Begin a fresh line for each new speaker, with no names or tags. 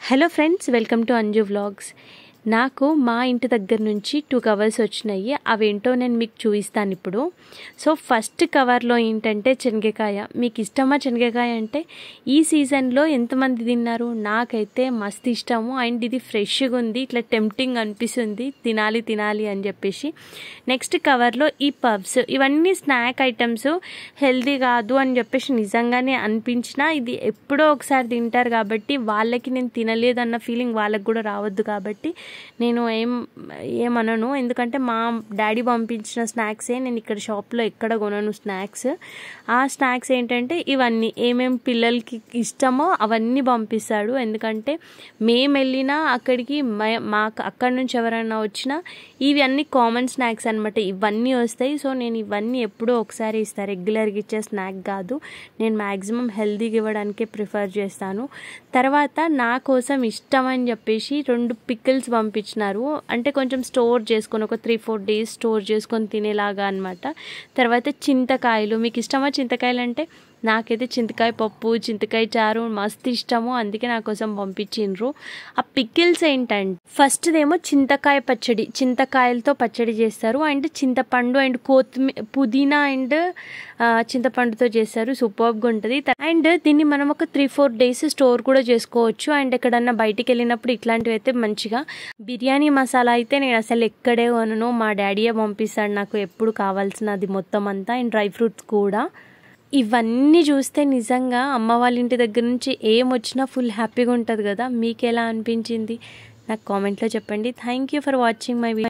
Hello friends, welcome to Anju vlogs. నాకు మా ఇంటి దగ్గర నుంచి 2 కవర్స్ వచ్చినాయి. అవేంటో నేను మీకు చూపిస్తాను ఇప్పుడు. సో ఫస్ట్ కవర్లో ఏంటంటే శనగకాయ. మీకు ఇష్టమా శనగకాయ అంటే? ఈ సీజన్లో ఎంతమంది తిన్నారు? నాకైతే మస్తు ఇష్టము. అండ్ ఇది ఫ్రెష్గా ఉంది, ఇట్లా టెంప్టింగ్ అనిపిస్తుంది తినాలి అని చెప్పేసి. నెక్స్ట్ కవర్లో ఈ పబ్స్, ఇవన్నీ స్నాక్ ఐటమ్స్, హెల్దీ కాదు అని చెప్పేసి నిజంగానే అనిపించినా ఇది ఎప్పుడో ఒకసారి తింటారు కాబట్టి వాళ్ళకి నేను తినలేదన్న ఫీలింగ్ వాళ్ళకి కూడా రావద్దు కాబట్టి నేను ఏమనను. ఎందుకంటే మా డాడీ పంపించిన స్నాక్సే నేను ఇక్కడ షాప్లో ఎక్కడ కొనను స్నాక్స్. ఆ స్నాక్స్ ఏంటంటే ఇవన్నీ ఏమేమి పిల్లలకి ఇష్టమో అవన్నీ పంపిస్తాడు. ఎందుకంటే మేము వెళ్ళినా అక్కడికి మాకు అక్కడి నుంచి ఎవరైనా వచ్చినా ఇవి అన్నీ కామన్ స్నాక్స్ అనమాట. ఇవన్నీ వస్తాయి. సో నేను ఇవన్నీ ఎప్పుడో ఒకసారి ఇస్తాను, రెగ్యులర్గా ఇచ్చే స్నాక్ కాదు. నేను మ్యాక్సిమం హెల్తీగా ఇవ్వడానికే ప్రిఫర్ చేస్తాను. తర్వాత నా కోసం ఇష్టం అని చెప్పేసి 2 పికిల్స్ పంపించినారు. అంటే కొంచెం స్టోర్ చేసుకొని ఒక 3-4 డేస్ స్టోర్ చేసుకొని తినేలాగా అనమాట. తర్వాత చింతకాయలు. మీకు ఇష్టమా చింతకాయలు అంటే? నాకైతే చింతకాయ పప్పు, చింతకాయ చారు మస్తు ఇష్టము. అందుకే నా కోసం పంపించిండ్రు. ఆ పికిల్స్ ఏంటంటే ఫస్ట్దేమో చింతకాయ పచ్చడి, చింతకాయలతో పచ్చడి చేస్తారు. అండ్ చింతపండు అండ్ కొత్తిమీర, పుదీనా అండ్ చింతపండుతో చేస్తారు. సూపర్గా ఉంటుంది. అండ్ దీన్ని మనం ఒక 3-4 డేస్ స్టోర్ కూడా చేసుకోవచ్చు. అండ్ ఎక్కడన్నా బయటికి వెళ్ళినప్పుడు ఇట్లాంటివి అయితే మంచిగా. బిర్యానీ మసాలా అయితే నేను అసలు ఎక్కడే కొనను, మా డాడీయే పంపిస్తాడు నాకు ఎప్పుడు కావాల్సినది మొత్తం అంతా. అండ్ డ్రై ఫ్రూట్స్ కూడా. ఇవన్నీ చూస్తే నిజంగా అమ్మ వాళ్ళ ఇంటి దగ్గర నుంచి ఏమొచ్చినా ఫుల్ హ్యాపీగా ఉంటుంది కదా. మీకు ఎలా అనిపించింది నాకు కామెంట్లో చెప్పండి. Thank you for watching my video.